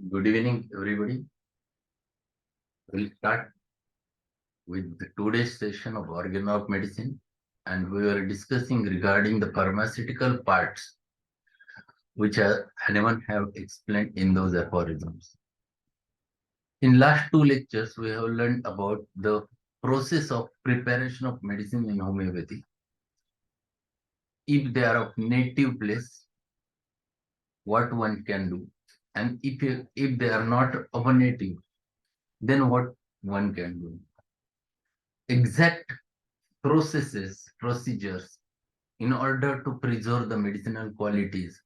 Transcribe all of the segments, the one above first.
Good evening, everybody. We'll start with today's session of Organ of Medicine, and we were discussing regarding the pharmaceutical parts, which Hahnemann have explained in those aphorisms. In last two lectures, we have learned about the process of preparation of medicine in homeopathy. If they are of native place, what one can do, and if they are not of a native, then what one can do. Exact procedures in order to preserve the medicinal qualities.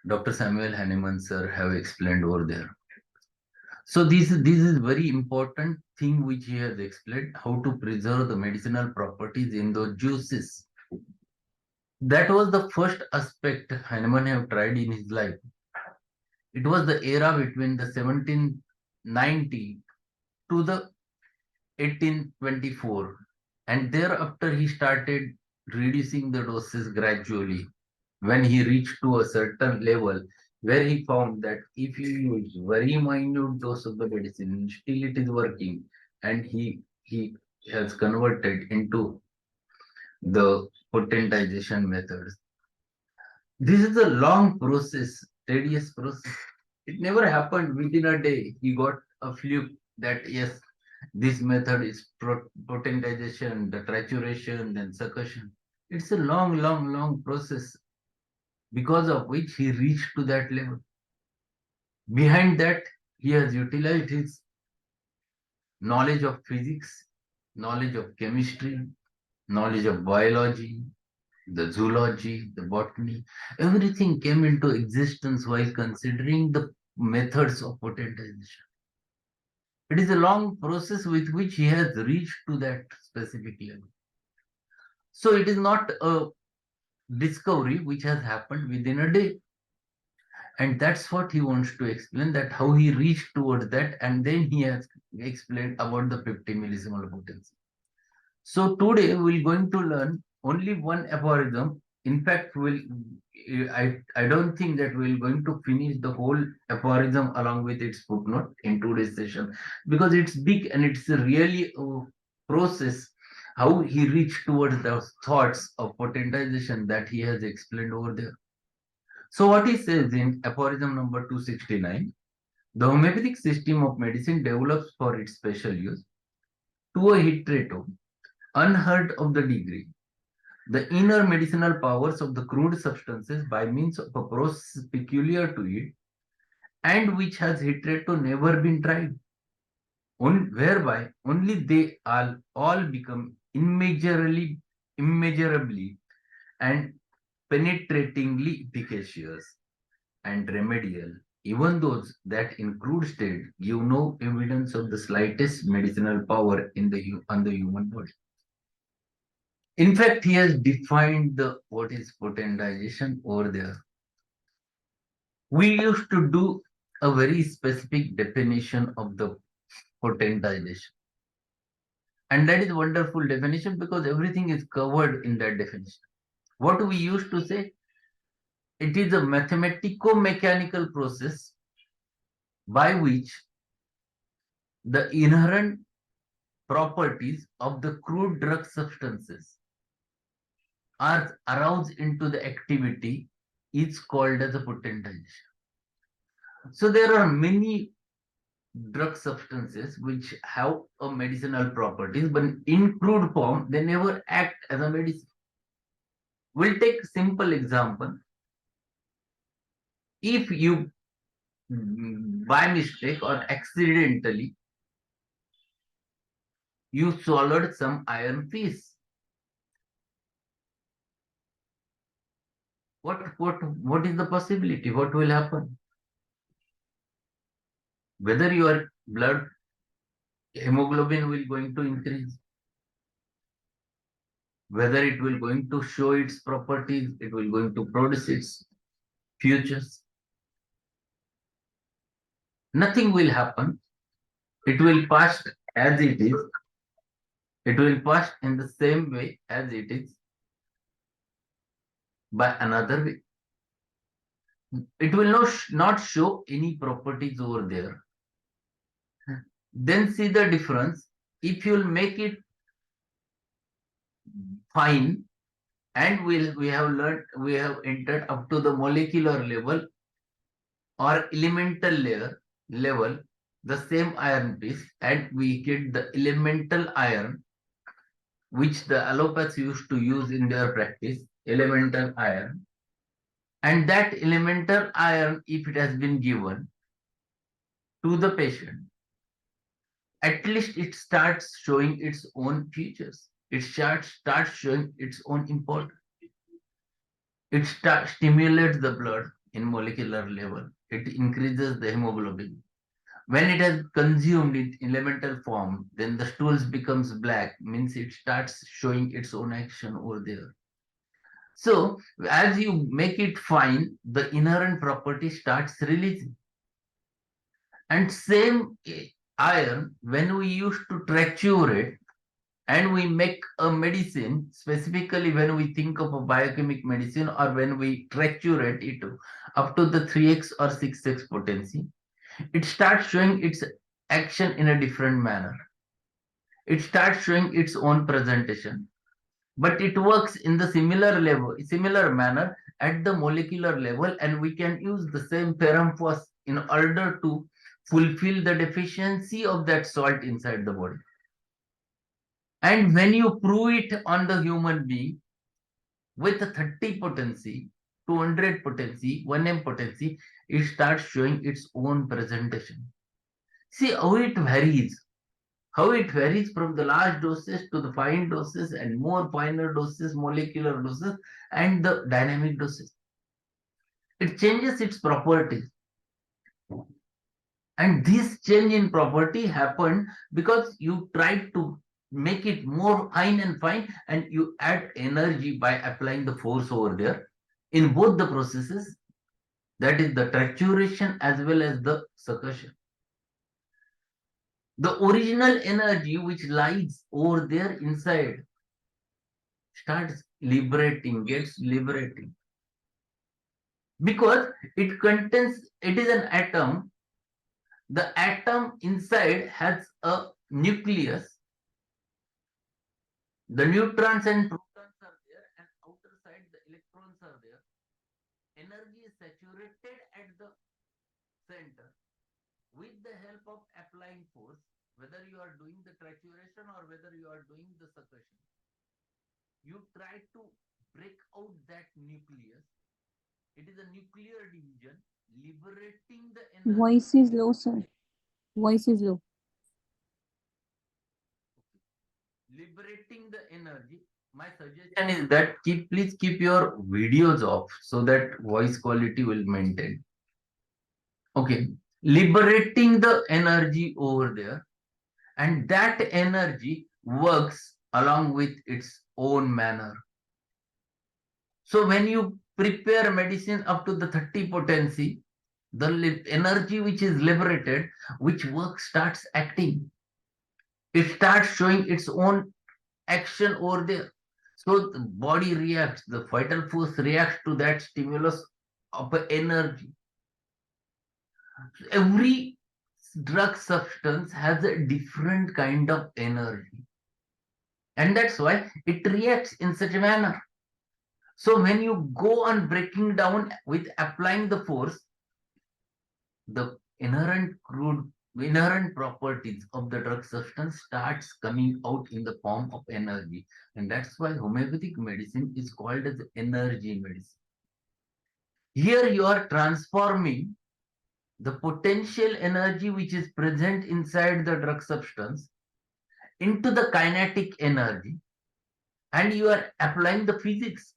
Dr. Samuel Hahnemann sir have explained over there. So this is very important thing which he has explained, how to preserve the medicinal properties in those juices. That was the first aspect Hahnemann have tried in his life. It was the era between the 1790 to the 1824, and thereafter he started reducing the doses gradually. When he reached to a certain level where he found that if you use very minute dose of the medicine, still it is working, and he has converted into the potentization methods. This is a long process, tedious process. It never happened within a day. He got a fluke that yes, this method is potentization, the trituration, then succussion. It's a long process because of which he reached to that level. Behind that, he has utilized his knowledge of physics, knowledge of chemistry, knowledge of biology, the zoology, the botany. Everything came into existence while considering the methods of potentization. It is a long process with which he has reached to that specific level. So it is not a discovery which has happened within a day. And that's what he wants to explain, that how he reached towards that, and then he has explained about the 50 millisimal potency. So today we're going to learn only one aphorism. In fact, I don't think that we're going to finish the whole aphorism along with its footnote in today's session, because it's big and it's a really process how he reached towards those thoughts of potentization that he has explained over there. So what he says in aphorism number 269, the homeopathic system of medicine develops for its special use to a hitherto unheard of the degree the inner medicinal powers of the crude substances by means of a process peculiar to it and which has hitherto never been tried, whereby only they all become immeasurably and penetratingly efficacious and remedial, even those that in crude state give no evidence of the slightest medicinal power on the human body. In fact, he has defined what is potentization over there. We used to do a very specific definition of the potentization. And that is a wonderful definition because everything is covered in that definition. What we used to say, it is a mathematico-mechanical process by which the inherent properties of the crude drug substances are aroused into the activity is called as a potentization. So there are many drug substances which have a medicinal properties, but in crude form, they never act as a medicine. We'll take a simple example. If you, by mistake or accidentally, you swallowed some iron piece, what is the possibility? What will happen? Whether your blood hemoglobin will going to increase, whether it will going to show its properties, it will going to produce its futures. Nothing will happen. It will pass as it is. It will pass in the same way as it is by another way. It will not show any properties over there. Then see the difference. If you'll make it fine, and we have entered up to the molecular level or elemental level, the same iron piece, and we get the elemental iron, which the allopaths used to use in their practice, elemental iron. And that elemental iron, if it has been given to the patient, at least it starts showing its own features. It starts showing its own importance. It stimulates the blood in molecular level. It increases the hemoglobin. When it has consumed in elemental form, then the stools becomes black, means it starts showing its own action over there. So as you make it fine, the inherent property starts releasing. And same iron, when we used to triturate and we make a medicine, specifically when we think of a biochemic medicine or when we triturate it up to the 3x or 6x potency, it starts showing its action in a different manner. It starts showing its own presentation, but it works in the similar manner at the molecular level, and we can use the same ferrum phos in order to fulfill the deficiency of that salt inside the body. And when you prove it on the human being with a 30 potency, 200 potency, 1M potency, it starts showing its own presentation. See how it varies. How it varies from the large doses to the fine doses and more finer doses, molecular doses, and the dynamic doses. It changes its properties. And this change in property happened because you tried to make it more fine and you add energy by applying the force over there in both the processes, that is the trituration as well as the succussion. The original energy which lies over there inside starts liberating, gets liberating. Because it contains, it is an atom. The atom inside has a nucleus. The neutrons and protons are there, and outer side the electrons are there. Energy is saturated at the center with the help of applying force, whether you are doing the trituration or whether you are doing the succussion. You try to break out that nucleus. It is a nuclear division, liberating the energy. Voice is low, sir. Voice is low. Liberating the energy. My suggestion is that please keep your videos off so that voice quality will maintain. Okay, liberating the energy over there, and that energy works along with its own manner. So when you prepare medicine up to the 30 potency, the energy which is liberated, which work starts acting. It starts showing its own action over there. So the body reacts, the vital force reacts to that stimulus of energy. Every drug substance has a different kind of energy. And that's why it reacts in such a manner. So when you go on breaking down with applying the force, the inherent properties of the drug substance starts coming out in the form of energy. And that's why homeopathic medicine is called as energy medicine. Here you are transforming the potential energy which is present inside the drug substance into the kinetic energy, and you are applying the physics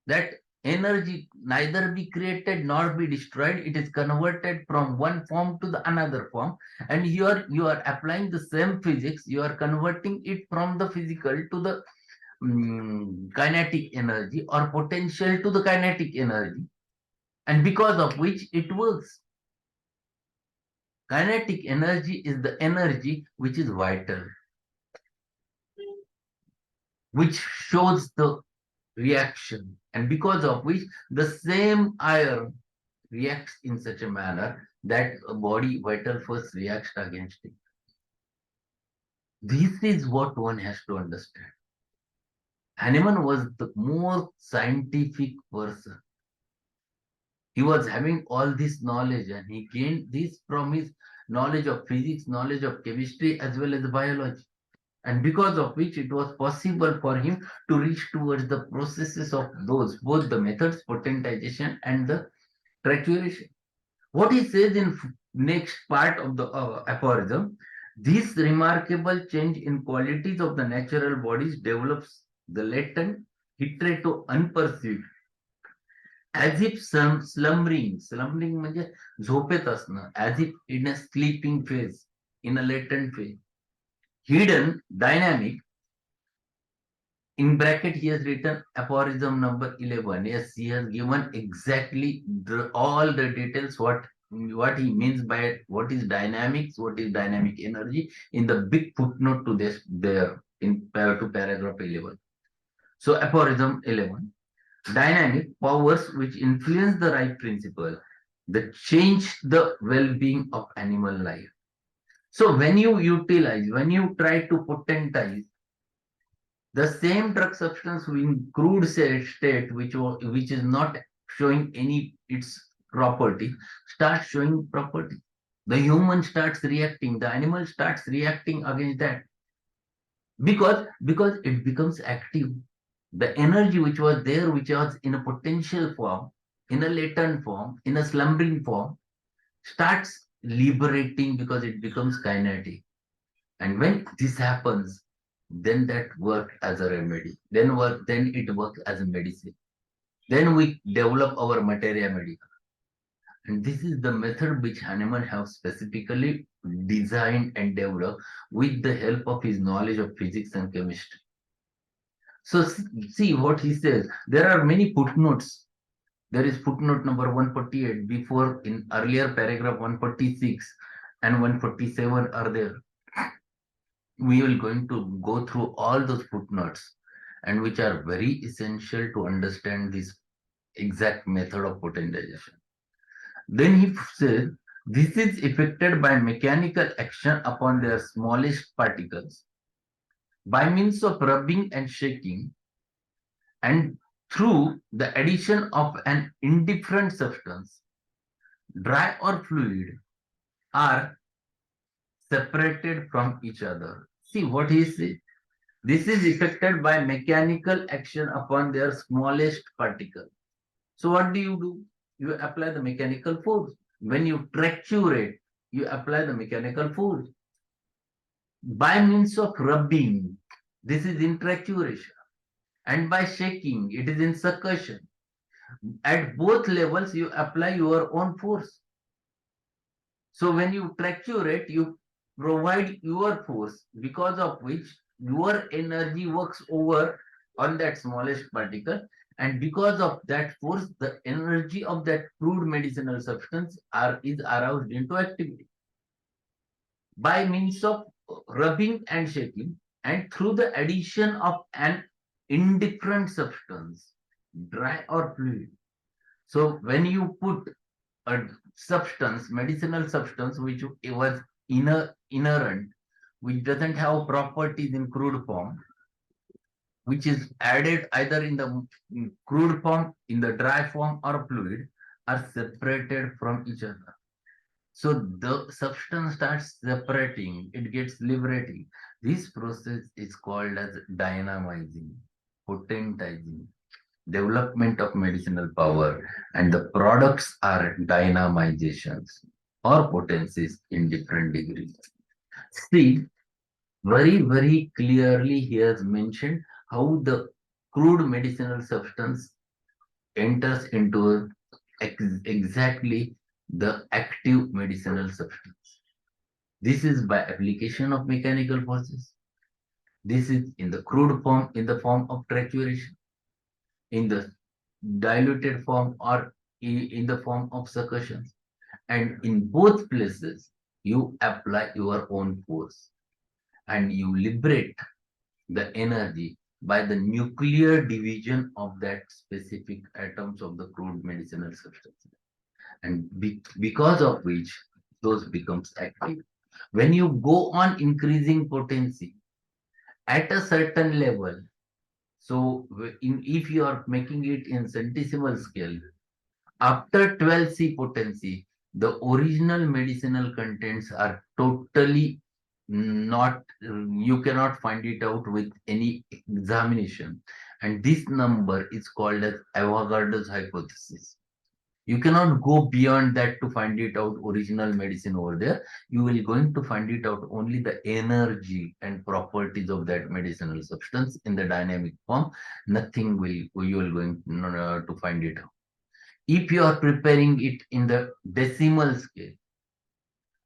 that energy neither be created nor be destroyed. It is converted from one form to the another form, and you are applying the same physics. You are converting it from the physical to the kinetic energy, or potential to the kinetic energy, and because of which it works. Kinetic energy is the energy which is vital, which shows the reaction, and because of which the same iron reacts in such a manner that a body vital force reacts against it. This is what one has to understand. Hahnemann was the most scientific person. He was having all this knowledge and he gained this from his knowledge of physics, knowledge of chemistry, as well as biology. And because of which it was possible for him to reach towards the processes of those, both the methods, potentization and the trituration. What he says in next part of the aphorism, this remarkable change in qualities of the natural bodies develops the latent hitherto unperceived as if some slumbering म्हणजे झोपेत असणं, as if in a sleeping phase, in a latent phase, hidden dynamic. In bracket he has written aphorism number 11. Yes, he has given exactly all the details what he means by what is dynamics, what is dynamic energy in the big footnote to this there in to paragraph 11. So aphorism 11, dynamic powers which influence the right principle that change the well-being of animal life. So when you utilize, when you try to potentize the same drug substance in crude state, which is not showing any its property, starts showing property. The human starts reacting, the animal starts reacting against that because it becomes active. The energy which was there, which was in a potential form, in a latent form, in a slumbering form, starts liberating because it becomes kinetic. And when this happens, then that worked as a remedy. Then it works as a medicine. Then we develop our materia medica. And this is the method which Hahnemann have specifically designed and developed with the help of his knowledge of physics and chemistry. So see what he says. There are many footnotes. There is footnote number 148 before in earlier paragraph 146 and 147 are there. We will going to go through all those footnotes and which are very essential to understand this exact method of potentization. Then he says this is effected by mechanical action upon their smallest particles by means of rubbing and shaking and through the addition of an indifferent substance, dry or fluid, are separated from each other. See what he says. This is effected by mechanical action upon their smallest particle. So what do? You apply the mechanical force. When you triturate, you apply the mechanical force. By means of rubbing, this is in trituration. And by shaking, it is in succussion. At both levels, you apply your own force. So when you triturate, you provide your force, because of which your energy works over on that smallest particle, and because of that force, the energy of that crude medicinal substance is aroused into activity. By means of rubbing and shaking, and through the addition of an indifferent substance, dry or fluid. So when you put a substance, medicinal substance, which was inherent, which doesn't have properties in crude form, which is added either in the crude form, in the dry form, or fluid, are separated from each other. So the substance starts separating, it gets liberating. This process is called as dynamizing, potentizing, development of medicinal power, and the products are dynamizations or potencies in different degrees. See, very clearly he has mentioned how the crude medicinal substance enters into exactly the active medicinal substance. This is by application of mechanical forces. This is in the crude form, in the form of trituration, in the diluted form, or in the form of succussion. And in both places, you apply your own force and you liberate the energy by the nuclear division of that specific atoms of the crude medicinal substance. and because of which those becomes active. When you go on increasing potency at a certain level, so if you are making it in centesimal scale, after 12C potency, the original medicinal contents are totally not, you cannot find it out with any examination. And this number is called as Avogadro's hypothesis. You cannot go beyond that to find it out original medicine over there. You will going to find it out only the energy and properties of that medicinal substance in the dynamic form. Nothing will you will going to find it out. If you are preparing it in the decimal scale,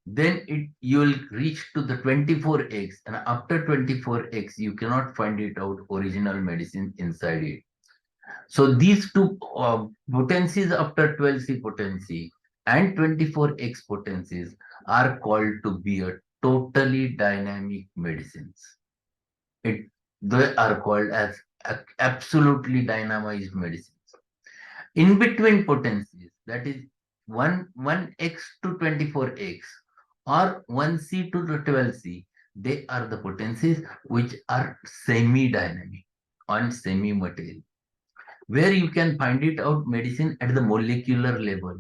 then you will reach to the 24x, and after 24x you cannot find it out original medicine inside it. So these two potencies after 12C potency and 24x potencies are called to be a totally dynamic medicines. They are called as absolutely dynamized medicines. In between potencies, that is 1x to 24x or 1C to the 12C, they are the potencies which are semi-dynamic on semi-material, where you can find it out medicine at the molecular level.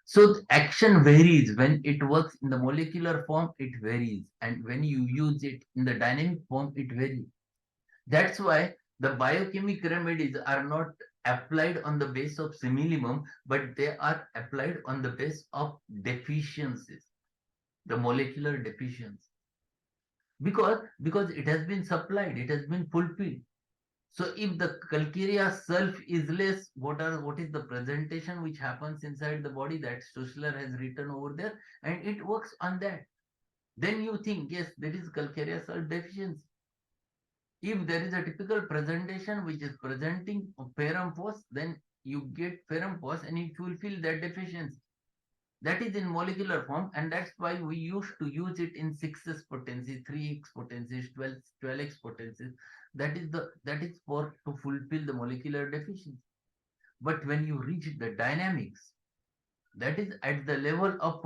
So the action varies. When it works in the molecular form, it varies. And when you use it in the dynamic form, it varies. That's why the biochemic remedies are not applied on the base of similimum, but they are applied on the base of deficiencies, the molecular deficiency. Because it has been supplied, it has been fulfilled. So if the calcarea self is less, what is the presentation which happens inside the body that Schussler has written over there, and it works on that. Then you think, yes, there is calcarea self deficiency. If there is a typical presentation which is presenting ferrum phos, then you get ferrum phos and it fulfill that deficiency. That is in molecular form, and that's why we used to use it in 6s potency, 3x potencies, 12x potencies. That is for to fulfill the molecular deficiency. But when you reach the dynamics, that is at the level of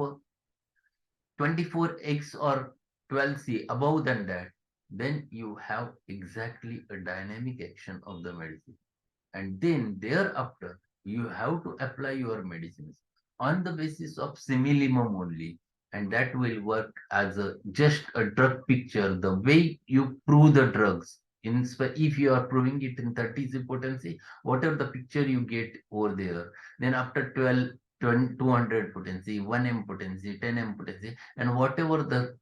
24x or 12C, above than that, then you have exactly a dynamic action of the medicine. And then thereafter, you have to apply your medicines on the basis of similimum only. And that will work as just a drug picture, the way you prove the drugs. If you are proving it in 30C potency, whatever the picture you get over there, then after 12, 200 potency, 1M potency, 10M potency, and whatever the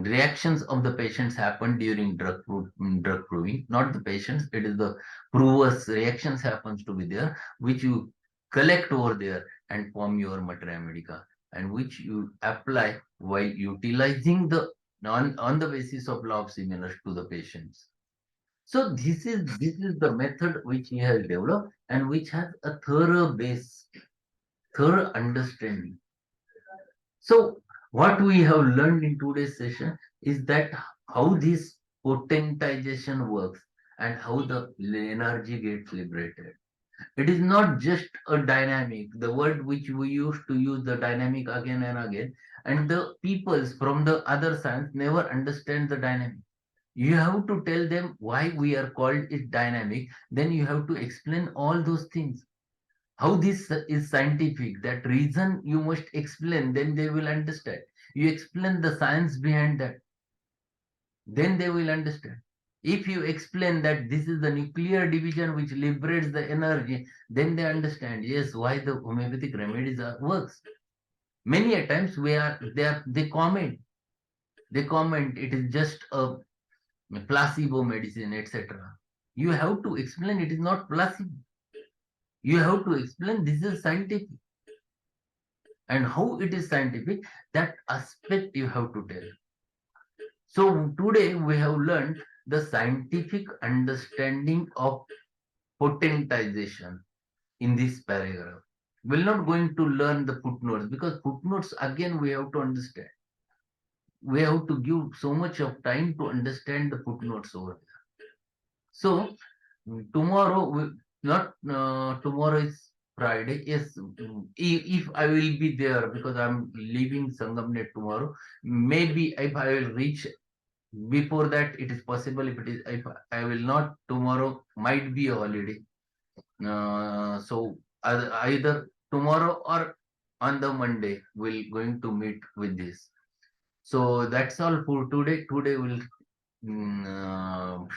reactions of the patients happen during drug proving, not the patients, it is the prover's reactions happens to be there, which you collect over there and form your materia medica, and which you apply while utilizing the on the basis of law of similar to the patients. So this is the method which he has developed and which has a thorough base, thorough understanding. So what we have learned in today's session is that how this potentization works and how the energy gets liberated. It is not just a dynamic, the word which we used to use the dynamic again and again, and the peoples from the other science never understand the dynamic. You have to tell them why we are called it dynamic, then you have to explain all those things. How this is scientific, that reason you must explain, then they will understand. You explain the science behind that, then they will understand. If you explain that this is the nuclear division which liberates the energy, then they understand, yes, why the homeopathic remedies works. Many a times they comment, it is just a placebo medicine, etc. You have to explain it is not placebo. You have to explain this is scientific. And how it is scientific, that aspect you have to tell. So today we have learned the scientific understanding of potentization in this paragraph. We're not going to learn the footnotes, because footnotes again we have to understand. We have to give so much of time to understand the footnotes over there. So tomorrow, not tomorrow is Friday, yes. If I will be there, because I'm leaving Sangamner tomorrow, maybe if I will reach before that, it is possible. If I will not, tomorrow might be a holiday. So either tomorrow or on the Monday, we'll going to meet with this. So that's all for today. Today we'll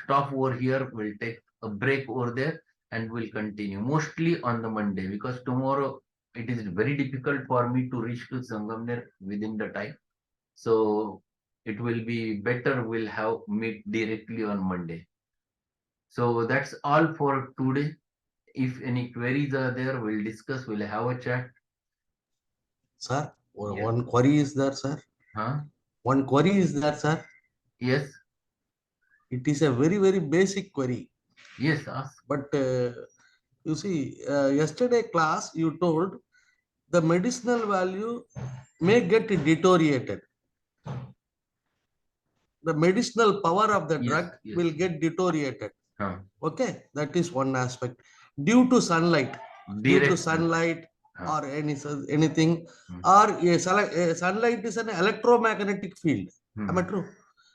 stop over here. We'll take a break over there and we'll continue mostly on the Monday, because tomorrow it is very difficult for me to reach to Sangamner within the time. So it will be better. We'll have meet directly on Monday. So that's all for today. If any queries are there, we'll discuss. We'll have a chat. Sir, Yes. one query is there, sir. Huh? One query is there, sir. Yes. It is a very, very basic query. Yes. Ask. But you see, yesterday class, you told the medicinal value may get deteriorated. The medicinal power of the Yes. drug Yes. will get deteriorated. Huh. Okay, that is one aspect. Due to sunlight, due to Direct. sunlight Huh. or anything, or sunlight is an electromagnetic field. Am I true?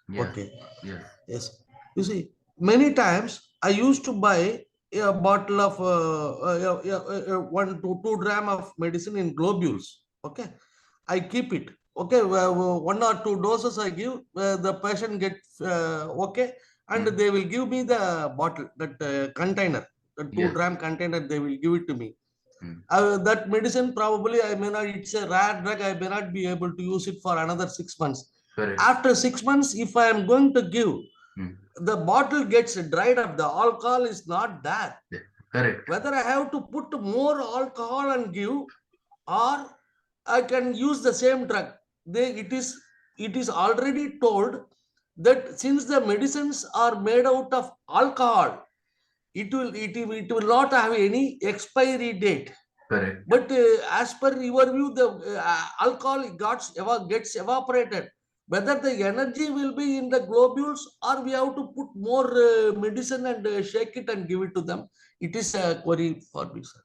Yes. Okay. Yes. Yes. You see, many times I used to buy a bottle of 1 to 2 gram of medicine in globules. Okay. I keep it. Okay. 1 or 2 doses I give, the patient gets okay. And they will give me the bottle, that container, the 2 gram container, they will give it to me. That medicine probably I may not, it's a rare drug, I may not be able to use it for another 6 months. Correct. After 6 months, if I am going to give, the bottle gets dried up, the alcohol is not there. Correct. Whether I have to put more alcohol and give, or I can use the same drug. It is already told that since the medicines are made out of alcohol, it will not have any expiry date. Correct. But as per your view, the alcohol gets evaporated. Whether the energy will be in the globules, or we have to put more medicine and shake it and give it to them. It is a query for me, sir.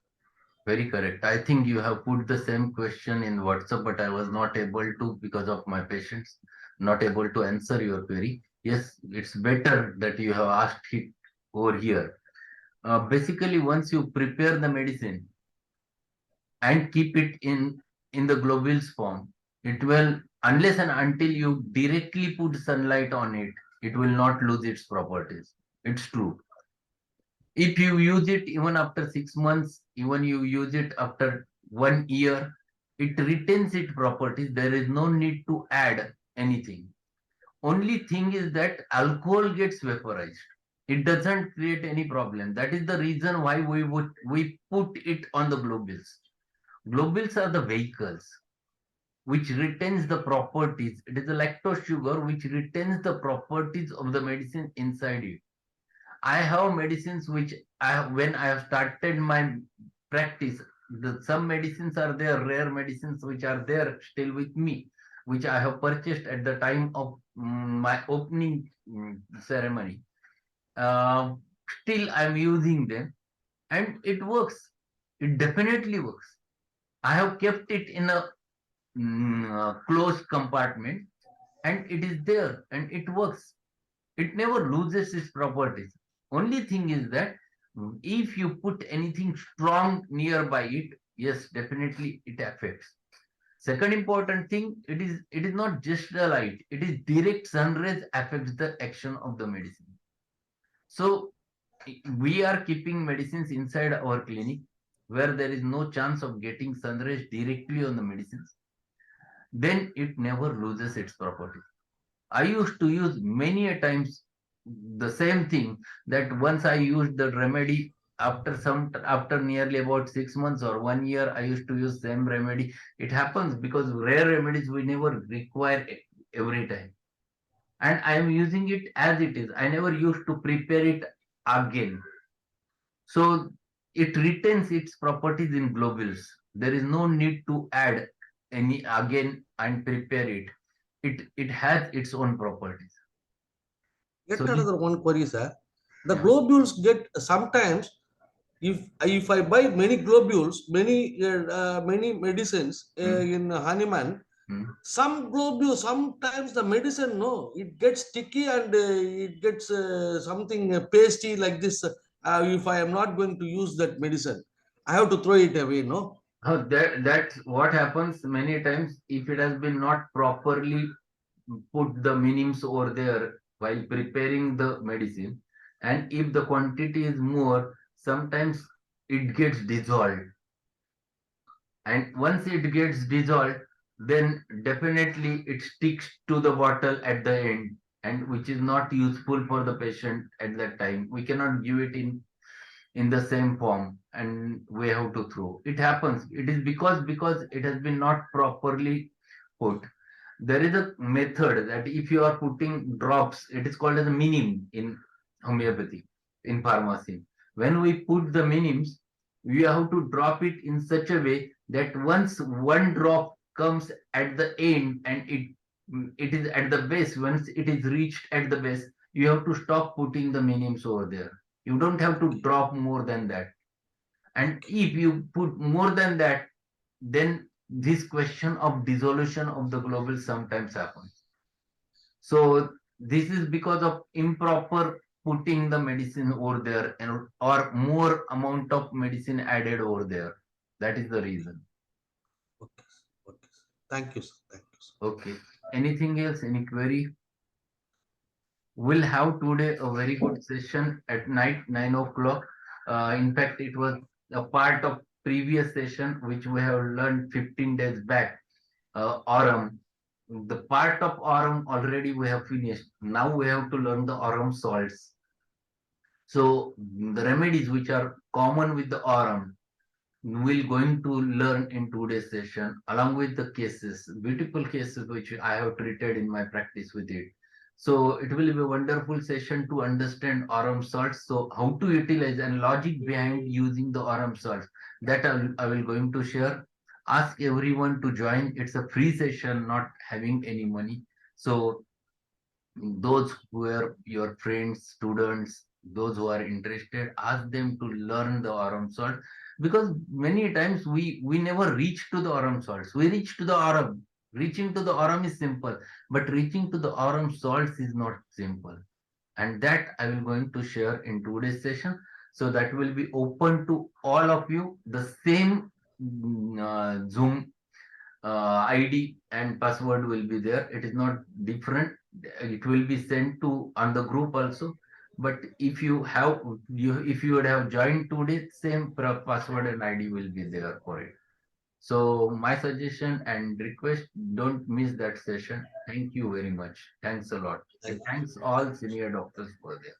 Very correct. I think you have put the same question in WhatsApp, but I was not able to because of my patients, not able to answer your query. Yes, it's better that you have asked it over here. Basically, once you prepare the medicine and keep it in the globules form, it will, unless and until you directly put sunlight on it, it will not lose its properties. It's true. If you use it even after 6 months, even you use it after 1 year, it retains its properties. There is no need to add anything. Only thing is that alcohol gets vaporized. It doesn't create any problem. That is the reason why we put it on the globules. Globules are the vehicles which retains the properties. It is a lactose sugar which retains the properties of the medicine inside it. I have medicines which when I have started my practice, some medicines are there, rare medicines which are there still with me, which I have purchased at the time of my opening ceremony. Still, I'm using them, and it works. It definitely works. I have kept it in a closed compartment, and it is there, and it works. It never loses its properties. Only thing is that if you put anything strong nearby it, yes, definitely it affects. Second important thing, it is not just the light, it is direct sun rays affects the action of the medicine. So we are keeping medicines inside our clinic where there is no chance of getting sun rays directly on the medicines. Then it never loses its property. I used to use many a times the same thing, that once I used the remedy after nearly about 6 months or 1 year, I used to use same remedy. It happens because rare remedies we never require every time. And I am using it as it is. I never used to prepare it again. So it retains its properties in globules. There is no need to add any again and prepare it. It has its own properties. Yet So another one query, sir. The globules get sometimes if I buy many globules, many medicines in Hahnemann, Hmm. some globules, sometimes the medicine, no, it gets sticky and it gets something pasty like this. If I am not going to use that medicine, I have to throw it away, no? That's what happens many times if it has been not properly put the minims over there while preparing the medicine, and if the quantity is more, sometimes it gets dissolved, and once it gets dissolved, then definitely it sticks to the bottle at the end, and which is not useful for the patient at that time. We cannot give it in the same form, and we have to throw. It happens. It is because it has been not properly put. There is a method that if you are putting drops, it is called as a minim in homeopathy, in pharmacy. When we put the minims, we have to drop it in such a way that once one drop comes at the end and it is at the base, once it is reached at the base, you have to stop putting the minims over there. You don't have to drop more than that. And if you put more than that, then this question of dissolution of the globule sometimes happens. So this is because of improper putting the medicine over there, and or more amount of medicine added over there. That is the reason. Okay, okay. Thank you, sir. Thank you, sir. Okay. Anything else? Any query? We'll have today a very good session at night, 9 o'clock. In fact, it was a part of previous session which we have learned 15 days back. Aurum. The part of aurum already we have finished. Now we have to learn the aurum salts. So the remedies which are common with the aurum, we're going to learn in today's session, along with the cases, beautiful cases which I have treated in my practice with it. So it will be a wonderful session to understand aurum salts. So how to utilize and logic behind using the aurum salts, that I will going to share. Ask everyone to join. It's a free session, not having any money. So those who are your friends, students, those who are interested, ask them to learn the aurum salt, because many times we never reach to the aurum salts. We reach to the aurum. Reaching to the aurum is simple, but reaching to the aurum salts is not simple. And that I will going to share in today's session. So that will be open to all of you. The same Zoom ID and password will be there. It is not different. It will be sent to on the group also. But if you have if you would have joined today, same password and ID will be there for it. So my suggestion and request, don't miss that session. Thank you very much. Thanks a lot. And Thank you. thanks all senior doctors for there.